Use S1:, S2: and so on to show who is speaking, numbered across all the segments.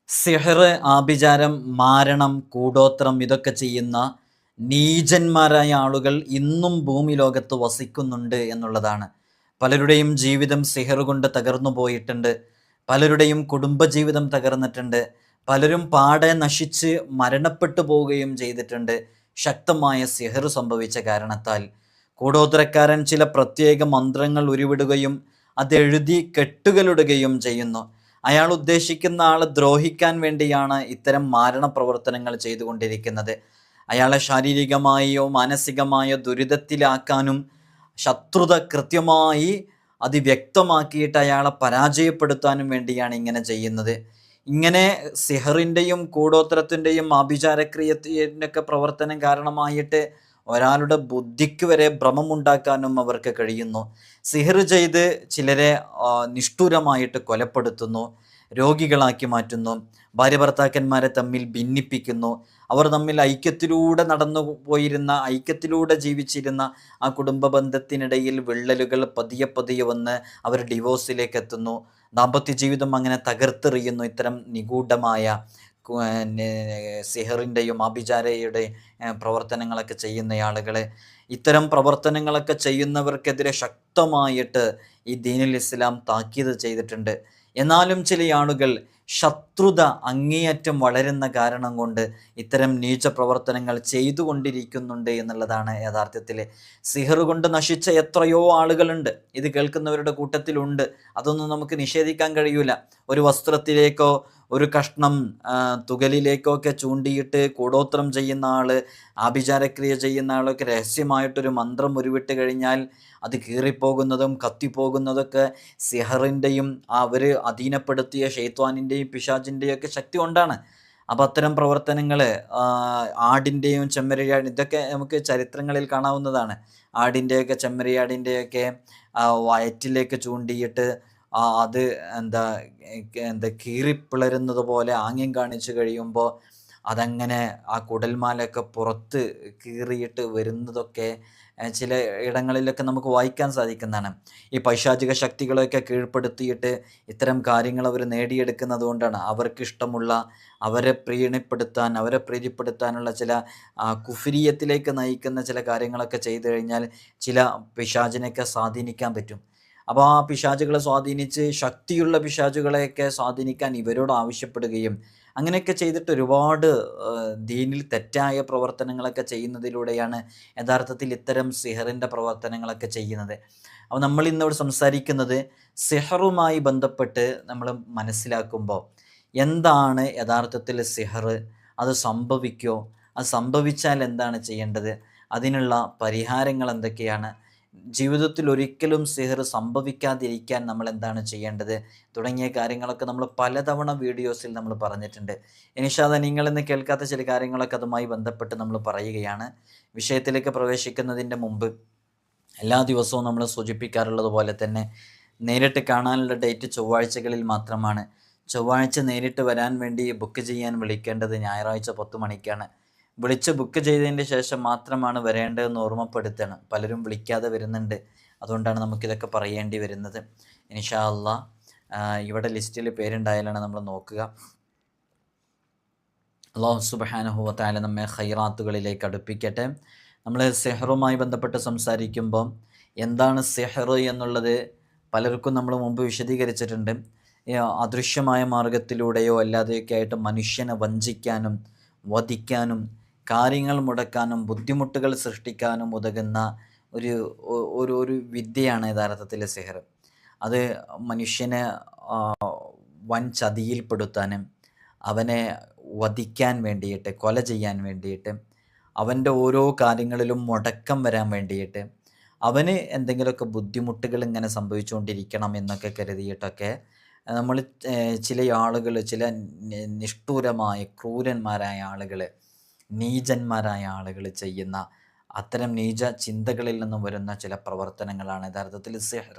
S1: സിഹർ, ആഭിചാരം, മാരണം, കൂടോത്രം ഇതൊക്കെ ചെയ്യുന്ന നീചന്മാരായ ആളുകൾ ഇന്നും ഭൂമി ലോകത്ത് വസിക്കുന്നുണ്ട് എന്നുള്ളതാണ്. പലരുടെയും ജീവിതം സിഹർ കൊണ്ട് തകർന്നു പോയിട്ടുണ്ട്. പലരുടെയും കുടുംബജീവിതം തകർന്നിട്ടുണ്ട്. പലരും പാടെ നശിച്ച് മരണപ്പെട്ടു പോവുകയും ചെയ്തിട്ടുണ്ട് ശക്തമായ സിഹർ സംഭവിച്ച കാരണത്താൽ. കൂടോത്രക്കാരൻ ചില പ്രത്യേക മന്ത്രങ്ങൾ ഉരുവിടുകയും അതെഴുതി കെട്ടുകളിടുകയും ചെയ്യുന്നു. അയാൾ ഉദ്ദേശിക്കുന്ന ആളെ ദ്രോഹിക്കാൻ വേണ്ടിയാണ് ഇത്തരം മാരണ പ്രവർത്തനങ്ങൾ ചെയ്തുകൊണ്ടിരിക്കുന്നത്. അയാളെ ശാരീരികമായോ മാനസികമായോ ദുരിതത്തിലാക്കാനും ശത്രുത കൃത്യമായി അതിവ്യക്തമാക്കിയിട്ട് അയാളെ പരാജയപ്പെടുത്താനും വേണ്ടിയാണ് ഇങ്ങനെ ചെയ്യുന്നത്. ഇങ്ങനെ സിഹറിൻ്റെയും കൂടോത്രത്തിൻ്റെയും ആഭിചാരക്രിയത്തിൻ്റെയൊക്കെ പ്രവർത്തനം കാരണമായിട്ട് ഒരാളുടെ ബുദ്ധിക്ക് വരെ ഭ്രമമുണ്ടാക്കാനും അവർക്ക് കഴിയുന്നു. സിഹർ ചെയ്ത് ചിലരെ നിഷ്ഠുരമായിട്ട് കൊലപ്പെടുത്തുന്നു, രോഗികളാക്കി മാറ്റുന്നു, ഭാര്യ ഭർത്താക്കന്മാരെ തമ്മിൽ ഭിന്നിപ്പിക്കുന്നു. അവർ തമ്മിൽ ഐക്യത്തിലൂടെ ഐക്യത്തിലൂടെ ജീവിച്ചിരുന്ന ആ കുടുംബ ബന്ധത്തിനിടയിൽ വിള്ളലുകൾ പതിയെ പതിയെ വന്ന് അവർ ഡിവോഴ്സിലേക്ക് എത്തുന്നു. ദാമ്പത്യ ജീവിതം അങ്ങനെ തകർത്തെറിയുന്നു ഇത്തരം നിഗൂഢമായ സിഹറിൻ്റെയും ആഭിചാരയുടെ പ്രവർത്തനങ്ങളൊക്കെ ചെയ്യുന്ന ആളുകൾ. ഇത്തരം പ്രവർത്തനങ്ങളൊക്കെ ചെയ്യുന്നവർക്കെതിരെ ശക്തമായിട്ട് ഈ ദീനുൽ ഇസ്ലാം താക്കീത് ചെയ്തിട്ടുണ്ട്. എന്നാലും ചില ആളുകൾ ശത്രുത അങ്ങേയറ്റം വളരുന്ന കാരണം കൊണ്ട് ഇത്തരം നീച പ്രവർത്തനങ്ങൾ ചെയ്തുകൊണ്ടിരിക്കുന്നുണ്ട് എന്നുള്ളതാണ് യഥാർത്ഥത്തിൽ. സിഹർ കൊണ്ട് നശിച്ച എത്രയോ ആളുകളുണ്ട്, ഇത് കേൾക്കുന്നവരുടെ കൂട്ടത്തിലുണ്ട്. അതൊന്നും നമുക്ക് നിഷേധിക്കാൻ കഴിയൂല. ഒരു വസ്ത്രത്തിലേക്കോ ഒരു കഷ്ണം തുകലിലേക്കോ ഒക്കെ ചൂണ്ടിയിട്ട് കൂടോത്രം ചെയ്യുന്ന ആൾ, ആഭിചാരക്രിയ ചെയ്യുന്ന ആളൊക്കെ രഹസ്യമായിട്ടൊരു മന്ത്രം ഉരുവിട്ട് കഴിഞ്ഞാൽ അത് കീറിപ്പോകുന്നതും കത്തിപ്പോകുന്നതൊക്കെ സിഹറിൻ്റെയും അവർ അധീനപ്പെടുത്തിയ ഷെയ്ത്വാനിൻ്റെയും പിശാചിൻ്റെയും ഒക്കെ ശക്തി കൊണ്ടാണ്. അപ്പം അത്തരം പ്രവർത്തനങ്ങൾ ആടിൻ്റെയും ചെമ്മരിയാട് ഇതൊക്കെ നമുക്ക് ചരിത്രങ്ങളിൽ കാണാവുന്നതാണ്. ആടിൻ്റെയൊക്കെ ചെമ്മരിയാടിൻ്റെയൊക്കെ വയറ്റിലേക്ക് ചൂണ്ടിയിട്ട് അത് എന്താ കീറിപ്പിളരുന്നത് പോലെ ആംഗ്യം കാണിച്ചു കഴിയുമ്പോൾ അതങ്ങനെ ആ കുടൽമാലൊക്കെ പുറത്ത് കീറിയിട്ട് വരുന്നതൊക്കെ ചില ഇടങ്ങളിലൊക്കെ നമുക്ക് വായിക്കാൻ സാധിക്കുന്നതാണ്. ഈ പൈശാചിക ശക്തികളെയൊക്കെ കീഴ്പ്പെടുത്തിയിട്ട് ഇത്തരം കാര്യങ്ങൾ അവർ നേടിയെടുക്കുന്നത് കൊണ്ടാണ്. അവർക്കിഷ്ടമുള്ള, അവരെ അവരെ പ്രീതിപ്പെടുത്താനുള്ള ചില കുഫ്രിയത്തിലേക്ക് നയിക്കുന്ന ചില കാര്യങ്ങളൊക്കെ ചെയ്തു കഴിഞ്ഞാൽ ചില പിശാചിനെയൊക്കെ സ്വാധീനിക്കാൻ പറ്റും. അപ്പോൾ ആ പിശാചുകളെ സ്വാധീനിച്ച് ശക്തിയുള്ള പിശാചുകളെയൊക്കെ സ്വാധീനിക്കാൻ ഇവരോട് ആവശ്യപ്പെടുകയും അങ്ങനെയൊക്കെ ചെയ്തിട്ട് ഒരുപാട് ദീനിൽ തെറ്റായ പ്രവർത്തനങ്ങളൊക്കെ ചെയ്യുന്നതിലൂടെയാണ് യഥാർത്ഥത്തിൽ ഇത്തരം സിഹറിൻ്റെ പ്രവർത്തനങ്ങളൊക്കെ ചെയ്യുന്നത്. അപ്പോൾ നമ്മൾ ഇന്നിവിടെ സംസാരിക്കുന്നത് സിഹറുമായി ബന്ധപ്പെട്ട് നമ്മൾ മനസ്സിലാക്കുമ്പോൾ എന്താണ് യഥാർത്ഥത്തിൽ സിഹർ, അത് സംഭവിക്കുമോ, അത് സംഭവിച്ചാൽ എന്താണ് ചെയ്യേണ്ടത്, അതിനുള്ള പരിഹാരങ്ങൾ എന്തൊക്കെയാണ്, ജീവിതത്തിൽ ഒരിക്കലും സിഹർ സംഭവിക്കാതിരിക്കാൻ നമ്മൾ എന്താണ് ചെയ്യേണ്ടത് തുടങ്ങിയ കാര്യങ്ങളൊക്കെ നമ്മൾ പലതവണ വീഡിയോസിൽ നമ്മൾ പറഞ്ഞിട്ടുണ്ട്. ഇൻഷാ അല്ലാഹ് നിങ്ങളിന്ന് കേൾക്കാത്ത ചില കാര്യങ്ങളൊക്കെ അതുമായി ബന്ധപ്പെട്ട് നമ്മൾ പറയുകയാണ്. വിഷയത്തിലേക്ക് പ്രവേശിക്കുന്നതിൻ്റെ മുമ്പ് എല്ലാ ദിവസവും നമ്മൾ സൂചിപ്പിക്കാറുള്ളത് പോലെ തന്നെ നേരിട്ട് കാണാനുള്ള ഡേറ്റ് ചൊവ്വാഴ്ചകളിൽ മാത്രമാണ്. ചൊവ്വാഴ്ച നേരിട്ട് വരാൻ വേണ്ടി ബുക്ക് ചെയ്യാൻ വിളിക്കേണ്ടത് ഞായറാഴ്ച 10 മണിക്കാണ്. വിളിച്ച് ബുക്ക് ചെയ്തതിൻ്റെ ശേഷം മാത്രമാണ് വരേണ്ടതെന്ന് ഓർമ്മപ്പെടുത്തണം. പലരും വിളിക്കാതെ വരുന്നുണ്ട്, അതുകൊണ്ടാണ് നമുക്കിതൊക്കെ പറയേണ്ടി വരുന്നത്. ഇൻഷാ അല്ലാഹ് ഇവിടെ ലിസ്റ്റിൽ പേരുണ്ടായാലാണ് നമ്മൾ നോക്കുക. അല്ലാഹു സുബ്ഹാനഹു വ തആല നമ്മെ ഖൈറാത്തുകളിലേക്ക് അടുപ്പിക്കട്ടെ. നമ്മൾ സിഹറുമായി ബന്ധപ്പെട്ട് സംസാരിക്കുമ്പോൾ എന്താണ് സിഹർ എന്നുള്ളത് പലർക്കും നമ്മൾ മുമ്പ് വിശദീകരിച്ചിട്ടുണ്ട്. അദൃശ്യമായ മാർഗത്തിലൂടെയോ അല്ലാതെയൊക്കെ ആയിട്ട് മനുഷ്യനെ വഞ്ചിക്കാനും വധിക്കാനും കാര്യങ്ങൾ മുടക്കാനും ബുദ്ധിമുട്ടുകൾ സൃഷ്ടിക്കാനും ഉതകുന്ന ഒരു വിദ്യയാണ് യഥാർത്ഥത്തിൽ സിഹർ. അത് മനുഷ്യനെ വൻ ചതിയിൽപ്പെടുത്താനും അവനെ വധിക്കാൻ വേണ്ടിയിട്ട്, കൊല ചെയ്യാൻ വേണ്ടിയിട്ട്, അവൻ്റെ ഓരോ കാര്യങ്ങളിലും മുടക്കം വരാൻ വേണ്ടിയിട്ട്, അവന് എന്തെങ്കിലുമൊക്കെ ബുദ്ധിമുട്ടുകൾ ഇങ്ങനെ സംഭവിച്ചുകൊണ്ടിരിക്കണം എന്നൊക്കെ കരുതിയിട്ടൊക്കെ നമ്മൾ ചില ആളുകൾ, ചില നിഷ്ഠൂരമായ ക്രൂരന്മാരായ ആളുകൾ, നീചന്മാരായ ആളുകൾ ചെയ്യുന്ന അത്തരം നീച ചിന്തകളിൽ നിന്നും വരുന്ന ചില പ്രവർത്തനങ്ങളാണ് യഥാർത്ഥത്തിൽ സിഹർ.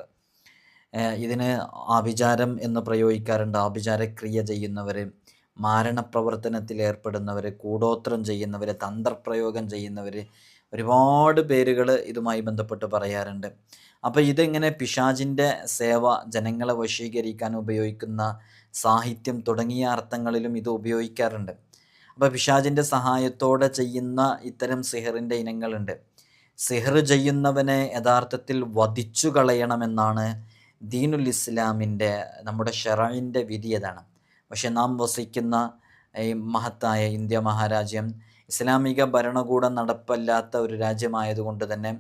S1: ഇതിന് ആഭിചാരം എന്ന് പ്രയോഗിക്കാറുണ്ട്. ആഭിചാരക്രിയ ചെയ്യുന്നവർ, മാരണപ്രവർത്തനത്തിൽ ഏർപ്പെടുന്നവർ, കൂടോത്രം ചെയ്യുന്നവർ, തന്ത്രപ്രയോഗം ചെയ്യുന്നവർ, ഒരുപാട് പേരുകൾ ഇതുമായി ബന്ധപ്പെട്ട് പറയാറുണ്ട്. അപ്പോൾ ഇതെങ്ങനെ പിശാചിൻ്റെ സേവ, ജനങ്ങളെ വശീകരിക്കാൻ ഉപയോഗിക്കുന്ന സാഹിത്യം തുടങ്ങിയ അർത്ഥങ്ങളിലും ഇത് ഉപയോഗിക്കാറുണ്ട്. അപ്പോൾ പിശാചിൻ്റെ സഹായത്തോടെ ചെയ്യുന്ന ഇത്തരം സിഹറിൻ്റെ ഇനങ്ങളുണ്ട്. സിഹർ ചെയ്യുന്നവനെ യഥാർത്ഥത്തിൽ വധിച്ചു കളയണമെന്നാണ് ദീനുൽ ഇസ്ലാമിൻ്റെ, നമ്മുടെ ഷറഇൻ്റെ വിധി അതാണ്. പക്ഷെ നാം വസിക്കുന്ന ഈ മഹത്തായ ഇന്ത്യ മഹാരാജ്യം ഇസ്ലാമിക ഭരണകൂടം നടപ്പല്ലാത്ത ഒരു രാജ്യമായതുകൊണ്ട് തന്നെ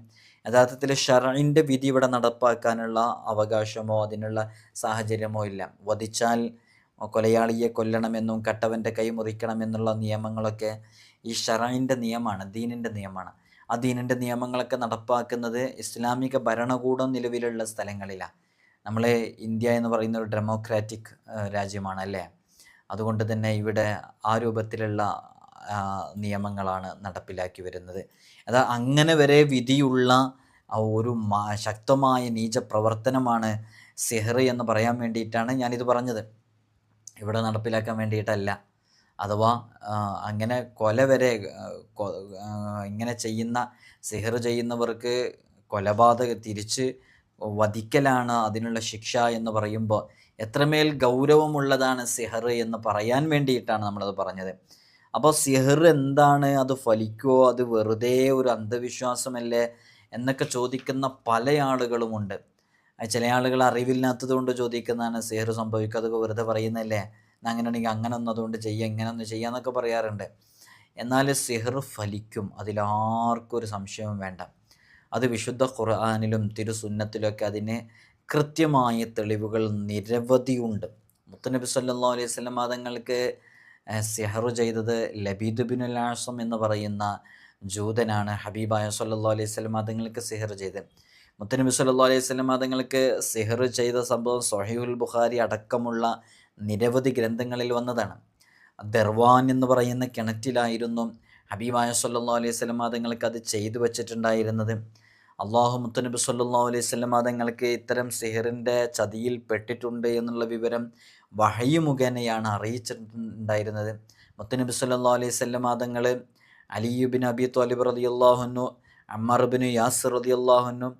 S1: യഥാർത്ഥത്തിൽ ഷറഇൻ്റെ വിധി ഇവിടെ നടപ്പാക്കാനുള്ള അവകാശമോ അതിനുള്ള സാഹചര്യമോ ഇല്ല. വധിച്ചാൽ കൊലയാളിയെ കൊല്ലണമെന്നും കട്ടവൻ്റെ കൈ മുറിക്കണമെന്നുള്ള നിയമങ്ങളൊക്കെ ഈ ഷറഇൻ്റെ നിയമമാണ്, ദീനിൻ്റെ നിയമമാണ്. ആ ദീനിൻ്റെ നിയമങ്ങളൊക്കെ നടപ്പാക്കുന്നത് ഇസ്ലാമിക ഭരണകൂടം നിലവിലുള്ള സ്ഥലങ്ങളിലാണ്. നമ്മളെ ഇന്ത്യ എന്ന് പറയുന്ന ഒരു ഡെമോക്രാറ്റിക് രാജ്യമാണ് അല്ലേ. അതുകൊണ്ട് തന്നെ ഇവിടെ ആ രൂപത്തിലുള്ള നിയമങ്ങളാണ് നടപ്പിലാക്കി വരുന്നത്. അതാ അങ്ങനെ വരെ വിധിയുള്ള ഒരു ശക്തമായ നീച പ്രവർത്തനമാണ് സിഹർ എന്ന് പറയാൻ വേണ്ടിയിട്ടാണ് ഞാനിത് പറഞ്ഞത്, ഇവിടെ നടപ്പിലാക്കാൻ വേണ്ടിയിട്ടല്ല. അഥവാ അങ്ങനെ കൊല വരെ ഇങ്ങനെ ചെയ്യുന്ന സിഹർ ചെയ്യുന്നവർക്ക് കൊലപാതകം തിരിച്ച് വധിക്കലാണ് അതിനുള്ള ശിക്ഷ എന്ന് പറയുമ്പോൾ എത്രമേൽ ഗൗരവമുള്ളതാണ് സിഹർ എന്ന് പറയാൻ വേണ്ടിയിട്ടാണ് നമ്മളത് പറഞ്ഞത്. അപ്പോൾ സിഹർ എന്താണ്, അത് ഫലിക്കുമോ, അത് വെറുതെ ഒരു അന്ധവിശ്വാസമല്ലേ എന്നൊക്കെ ചോദിക്കുന്ന പല ആളുകളുമുണ്ട്. ചില ആളുകൾ അറിവില്ലാത്തത് കൊണ്ട് ചോദിക്കുന്നതാണ് സിഹർ സംഭവിക്കുക, അതൊക്കെ വെറുതെ പറയുന്നല്ലേ, അങ്ങനെയാണെങ്കിൽ അങ്ങനെ ഒന്നതുകൊണ്ട് ചെയ്യുക, ഇങ്ങനെ ഒന്ന് ചെയ്യാന്നൊക്കെ പറയാറുണ്ട്. എന്നാൽ സിഹർ ഫലിക്കും, അതിലാർക്കും ഒരു സംശയവും വേണ്ട. അത് വിശുദ്ധ ഖുർആനിലും തിരുസുന്നത്തിലൊക്കെ അതിന് കൃത്യമായ തെളിവുകൾ നിരവധിയുണ്ട്. മുത്തുനബി സല്ലല്ലാഹു അലൈഹി വസല്ലം തങ്ങൾക്ക് സിഹർ ചെയ്തത് ലബീദ് ബിനുൽ ആസം എന്ന് പറയുന്ന ജൂതനാണ് ഹബീബായ സല്ലല്ലാഹു അലൈഹി വസല്ലം തങ്ങൾക്ക് സിഹർ ചെയ്ത്. മുത്തുനബി സല്ലല്ലാഹു അലൈഹി വസല്ലം തങ്ങൾക്ക് സിഹർ ചെയ്ത സംഭവം സ്വഹീഹുൽ ബുഖാരി അടക്കമുള്ള നിരവധി ഗ്രന്ഥങ്ങളിൽ വന്നതാണ്. ദർവാൻ എന്ന് പറയുന്ന കിണറ്റിലായിരുന്നു ഹബീബായ സല്ലല്ലാഹു അലൈഹി വസല്ലം തങ്ങൾക്ക് അത് ചെയ്തു വച്ചിട്ടുണ്ടായിരുന്നത്. അള്ളാഹു മുത്തുനബി സല്ലല്ലാഹു അലൈഹി വസല്ലം തങ്ങൾക്ക് ഇത്തരം സിഹറിൻ്റെ ചതിയിൽ പെട്ടിട്ടുണ്ട് എന്നുള്ള വിവരം വഹയി മുഖേനയാണ് അറിയിച്ചിട്ടുണ്ടായിരുന്നത്. മുത്തുനബി സല്ലല്ലാഹു അലൈഹി വസല്ലം തങ്ങൾ അലി ഇബ്നു അബി ത്വാലിബ് റളിയല്ലാഹു അൻഹു, അമ്മാർ ഇബ്നു യാസിർ റളിയല്ലാഹു അൻഹു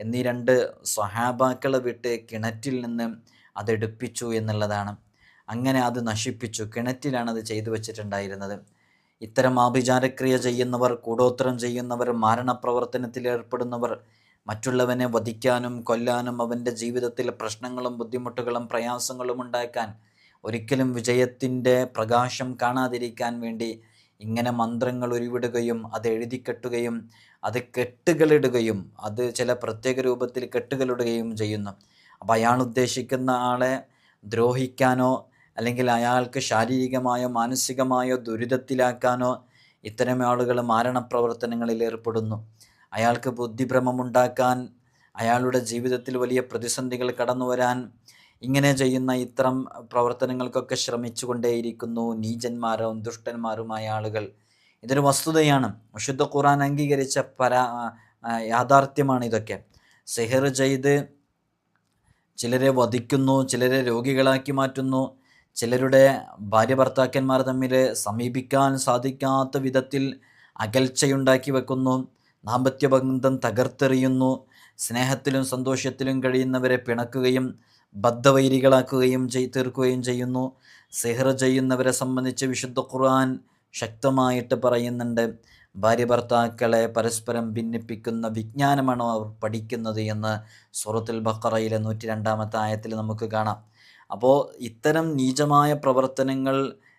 S1: എന്നീ 2 സ്വഹാബാക്കളെ വിട്ട് കിണറ്റിൽ നിന്ന് അതെടുപ്പിച്ചു എന്നുള്ളതാണ്. അങ്ങനെ അത് നശിപ്പിച്ചു, കിണറ്റിലാണ് അത് ചെയ്തു വച്ചിട്ടുണ്ടായിരുന്നത്. ഇത്തരം ആഭിചാരക്രിയ ചെയ്യുന്നവർ, കൂടോത്രം ചെയ്യുന്നവർ, മാരണപ്രവർത്തനത്തിൽ ഏർപ്പെടുന്നവർ, മറ്റുള്ളവനെ വധിക്കാനും കൊല്ലാനും അവൻ്റെ ജീവിതത്തിൽ പ്രശ്നങ്ങളും ബുദ്ധിമുട്ടുകളും പ്രയാസങ്ങളും ഉണ്ടാക്കാൻ, ഒരിക്കലും വിജയത്തിൻ്റെ പ്രകാശം കാണാതിരിക്കാൻ വേണ്ടി ഇങ്ങനെ മന്ത്രങ്ങൾ ഉരുവിടുകയും അത് എഴുതിക്കെട്ടുകയും അത് കെട്ടുകളിടുകയും അത് ചില പ്രത്യേക രൂപത്തിൽ കെട്ടുകളിടുകയും ചെയ്യുന്നു. അപ്പോൾ അയാൾ ഉദ്ദേശിക്കുന്ന ആളെ ദ്രോഹിക്കാനോ അല്ലെങ്കിൽ അയാൾക്ക് ശാരീരികമായോ മാനസികമായോ ദുരിതത്തിലാക്കാനോ ഇത്തരം ആളുകൾ മാരണപ്രവർത്തനങ്ങളിൽ ഏർപ്പെടുന്നു. അയാൾക്ക് ബുദ്ധിഭ്രമമുണ്ടാക്കാൻ, അയാളുടെ ജീവിതത്തിൽ വലിയ പ്രതിസന്ധികൾ കടന്നു വരാൻ ഇങ്ങനെ ചെയ്യുന്ന ഇത്തരം പ്രവർത്തനങ്ങൾക്കൊക്കെ ശ്രമിച്ചു കൊണ്ടേയിരിക്കുന്നു നീചന്മാരും ദുഷ്ടന്മാരുമായ ആളുകൾ. ഇതൊരു വസ്തുതയാണ്, വിശുദ്ധ ഖുർആൻ അംഗീകരിച്ച യാഥാർത്ഥ്യമാണ് ഇതൊക്കെ. സിഹർ ചെയ്ത് ചിലരെ വധിക്കുന്നു, ചിലരെ രോഗികളാക്കി മാറ്റുന്നു, ചിലരുടെ ഭാര്യ ഭർത്താക്കന്മാർ തമ്മിൽ സമീപിക്കാൻ സാധിക്കാത്ത വിധത്തിൽ അകൽച്ചയുണ്ടാക്കി വെക്കുന്നു, ദാമ്പത്യബന്ധം തകർത്തെറിയുന്നു, സ്നേഹത്തിലും സന്തോഷത്തിലും കഴിയുന്നവരെ പിണക്കുകയും ബദ്ധവൈരികളാക്കുകയും തീർക്കുകയും ചെയ്യുന്നു. സിഹർ ചെയ്യുന്നവരെ സംബന്ധിച്ച് വിശുദ്ധ ഖുർആൻ ശക്തമായിട്ട് പറയുന്നുണ്ട്, ഭാര്യ ഭർത്താക്കളെ പരസ്പരം ഭിന്നിപ്പിക്കുന്ന വിജ്ഞാനമാണോ അവർ പഠിക്കുന്നത് എന്ന് സൂറത്തുൽ ബഖറയിലെ 102 ആയത്തിൽ നമുക്ക് കാണാം. അപ്പോൾ ഇത്തരം നീചമായ പ്രവർത്തനങ്ങൾ,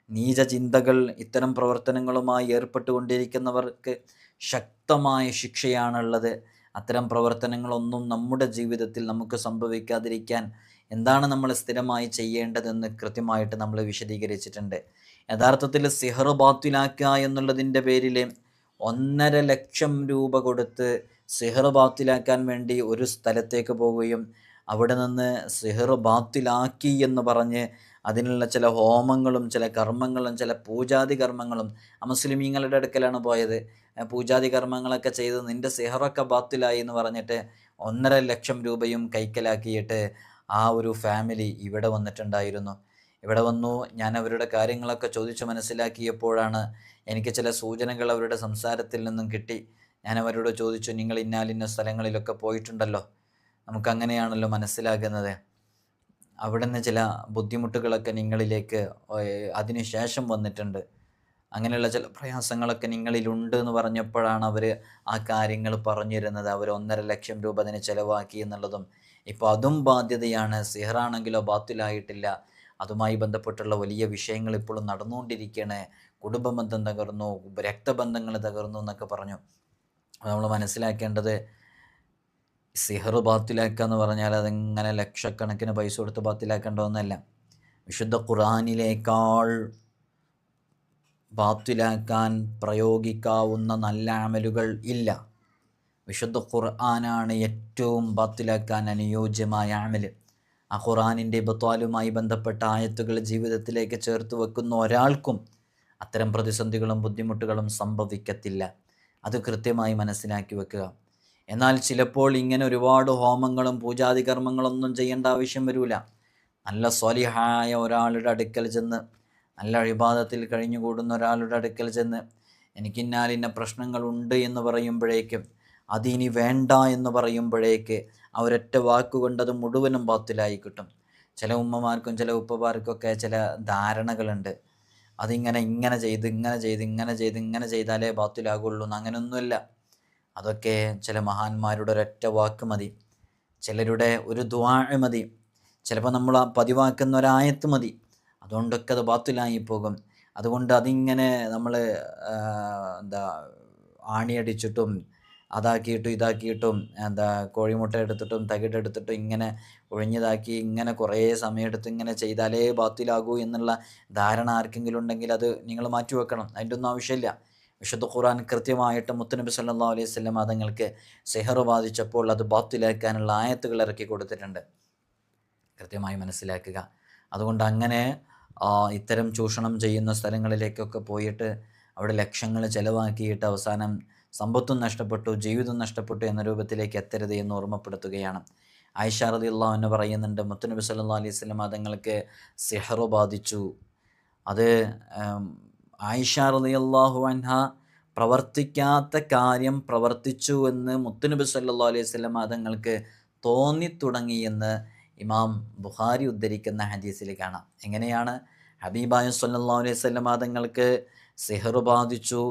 S1: നീച ചിന്തകൾ, ഇത്തരം പ്രവർത്തനങ്ങളുമായി ഏർപ്പെട്ടുകൊണ്ടിരിക്കുന്നവർക്ക് ശക്തമായ ശിക്ഷയാണുള്ളത്. അത്തരം പ്രവർത്തനങ്ങളൊന്നും നമ്മുടെ ജീവിതത്തിൽ നമുക്ക് സംഭവിക്കാതിരിക്കാൻ എന്താണ് നമ്മൾ സ്ഥിരമായി ചെയ്യേണ്ടതെന്ന് കൃത്യമായിട്ട് നമ്മൾ വിശദീകരിച്ചിട്ടുണ്ട്. യഥാർത്ഥത്തിൽ സിഹർ ബാത്തിലാക്കുക എന്നുള്ളതിൻ്റെ പേരിൽ 1.5 ലക്ഷം രൂപ കൊടുത്ത് സിഹർ ബാത്തിലാക്കാൻ വേണ്ടി ഒരു സ്ഥലത്തേക്ക് പോവുകയും അവിടെ നിന്ന് സിഹർ ബാത്തിലാക്കി എന്ന് പറഞ്ഞ് അതിനുള്ള ചില ഹോമങ്ങളും ചില കർമ്മങ്ങളും ചില പൂജാതി കർമ്മങ്ങളും മുസ്ലിമീങ്ങളുടെ അടുക്കലാണ് പോയത്. പൂജാതി കർമ്മങ്ങളൊക്കെ ചെയ്ത് നിൻ്റെ സിഹറൊക്കെ ബാത്തിലായി എന്ന് പറഞ്ഞിട്ട് 1.5 ലക്ഷം രൂപയും കൈക്കലാക്കിയിട്ട് ആ ഒരു ഫാമിലി ഇവിടെ വന്നിട്ടുണ്ടായിരുന്നു. ഇവിടെ വന്നു, ഞാൻ അവരുടെ കാര്യങ്ങളൊക്കെ ചോദിച്ചു മനസ്സിലാക്കിയപ്പോഴാണ് എനിക്ക് ചില സൂചനകൾ അവരുടെ സംസാരത്തിൽ നിന്നും കിട്ടി. ഞാൻ അവരോട് ചോദിച്ചു, നിങ്ങൾ ഇന്നാലിന്ന സ്ഥലങ്ങളിലൊക്കെ പോയിട്ടുണ്ടല്ലോ, നമുക്കങ്ങനെയാണല്ലോ മനസ്സിലാകുന്നത്. അവിടുന്ന് ചില ബുദ്ധിമുട്ടുകളൊക്കെ നിങ്ങളിലേക്ക് അതിനുശേഷം വന്നിട്ടുണ്ട്, അങ്ങനെയുള്ള ചില പ്രയാസങ്ങളൊക്കെ നിങ്ങളിലുണ്ട് എന്ന് പറഞ്ഞപ്പോഴാണ് അവർ ആ കാര്യങ്ങൾ പറഞ്ഞിരുന്നത്. അവർ 1,50,000 രൂപ അതിന് ചിലവാക്കി എന്നുള്ളതും. ഇപ്പോൾ അതും ബാധ്യതയാണ്. സിഹറാണെങ്കിലോ ബാത്തിലായിട്ടില്ല. അതുമായി ബന്ധപ്പെട്ടുള്ള വലിയ വിഷയങ്ങൾ ഇപ്പോഴും നടന്നുകൊണ്ടിരിക്കുകയാണ്. കുടുംബബന്ധം തകർന്നു, രക്തബന്ധങ്ങൾ തകർന്നു എന്നൊക്കെ പറഞ്ഞു. നമ്മൾ മനസ്സിലാക്കേണ്ടത്, സിഹർ ബാത്തിലാക്കുക എന്ന് പറഞ്ഞാൽ അതിങ്ങനെ ലക്ഷക്കണക്കിന് പൈസ കൊടുത്ത് ബാത്തിലാക്കേണ്ട ഒന്നല്ല. വിശുദ്ധ ഖുർആനിലേക്കാൾ ബാത്തിലാക്കാൻ പ്രയോഗിക്കാവുന്ന നല്ല അമലുകൾ ഇല്ല. വിശുദ്ധ ഖുർആനാണ് ഏറ്റവും ബാത്തിലാക്കാൻ അനുയോജ്യമായ അമല്. ആ ഖുർആനിൻ്റെ ഇബ്താലുമായി ബന്ധപ്പെട്ട ആയത്തുകൾ ജീവിതത്തിലേക്ക് ചേർത്ത് വെക്കുന്ന ഒരാൾക്കും അത്തരം പ്രതിസന്ധികളും ബുദ്ധിമുട്ടുകളും സംഭവിക്കത്തില്ല. അത് കൃത്യമായി മനസ്സിലാക്കി വെക്കുക. എന്നാൽ ചിലപ്പോൾ ഇങ്ങനെ ഒരുപാട് ഹോമങ്ങളും പൂജാതി കർമ്മങ്ങളൊന്നും ചെയ്യേണ്ട ആവശ്യം വരില്ല. നല്ല സ്വാലിഹായ ഒരാളുടെ അടുക്കൽ ചെന്ന്, നല്ല ഇബാദത്തിൽ കഴിഞ്ഞുകൂടുന്ന ഒരാളുടെ അടുക്കൽ ചെന്ന് എനിക്കിന്നാലിന്ന പ്രശ്നങ്ങളുണ്ട് എന്ന് പറയുമ്പോഴേക്കും, അതിനി വേണ്ട എന്ന് പറയുമ്പോഴേക്ക് ആ ഒരൊറ്റ വാക്കുകൊണ്ട് അത് മുഴുവനും ബാത്തിലായി കിട്ടും. ചില ഉമ്മമാർക്കും ചില ഉപ്പമാർക്കൊക്കെ ചില ധാരണകളുണ്ട്. ഇങ്ങനെ ചെയ്താലേ ബാത്തിലാകുള്ളൂ എന്ന്. അങ്ങനെയൊന്നുമില്ല. അതൊക്കെ ചില മഹാന്മാരുടെ ഒരൊറ്റ വാക്ക് മതി, ചിലരുടെ ഒരു ദുആ മതി, ചിലപ്പോൾ നമ്മൾ പതിവാക്കുന്ന ഒരായത്ത് മതി. അതുകൊണ്ടൊക്കെ അത് ബാത്തിലായി പോകും. അതുകൊണ്ട് അതിങ്ങനെ നമ്മൾ ആണിയടിച്ചിട്ടും അതാക്കിയിട്ടും ഇതാക്കിയിട്ടും കോഴിമുട്ട എടുത്തിട്ടും തകിടെടുത്തിട്ടും ഇങ്ങനെ ഒഴിഞ്ഞതാക്കി ഇങ്ങനെ കുറേ സമയമെടുത്ത് ഇങ്ങനെ ചെയ്താലേ ബാത്തിലാകൂ എന്നുള്ള ധാരണ ആർക്കെങ്കിലും ഉണ്ടെങ്കിൽ അത് നിങ്ങൾ മാറ്റിവെക്കണം. അതിൻ്റെ ഒന്നും ആവശ്യമില്ല. വിശുദ്ധ ഖുർആൻ കൃത്യമായിട്ട് മുത്തുനബി സല്ലല്ലാഹു അലൈഹി വസല്ലം തങ്ങൾക്ക് സിഹർ ബാധിച്ചപ്പോൾ അത് ബാത്തിലാക്കാനുള്ള ആയത്തുകൾ ഇറക്കി കൊടുത്തിട്ടുണ്ട്. കൃത്യമായി മനസ്സിലാക്കുക. അതുകൊണ്ട് അങ്ങനെ ഇത്തരം ചൂഷണം ചെയ്യുന്ന സ്ഥലങ്ങളിലേക്കൊക്കെ പോയിട്ട് അവിടെ ലക്ഷങ്ങൾ ചിലവാക്കിയിട്ട് അവസാനം സമ്പത്തും നഷ്ടപ്പെട്ടു, ജീവിതം നഷ്ടപ്പെട്ടു എന്ന രൂപത്തിലേക്ക് എത്തരുത് എന്ന് ഓർമ്മപ്പെടുത്തുകയാണ്. ആയിഷ റളിയല്ലാഹു അൻഹ പറയുന്നുണ്ട്, മുത്തുനബി സല്ലല്ലാഹു അലൈഹി വസല്ലം തങ്ങൾക്ക് സിഹർ ബാധിച്ചു. അത് ആയിഷ റളിയല്ലാഹു അൻഹ പ്രവർത്തിക്കാത്ത കാര്യം പ്രവർത്തിച്ചു എന്ന് മുത്തുനബി സല്ലല്ലാഹു അലൈഹി വസല്ലം തങ്ങൾക്ക് തോന്നിത്തുടങ്ങിയെന്ന് ഇമാം ബുഖാരി ഉദ്ധരിക്കുന്ന ഹദീസിൽ കാണാം. എങ്ങനെയാണ്? ഹബീബായ സല്ലല്ലാഹു അലൈഹി വസല്ലം തങ്ങൾക്ക് സിഹർ ബാധിച്ചു.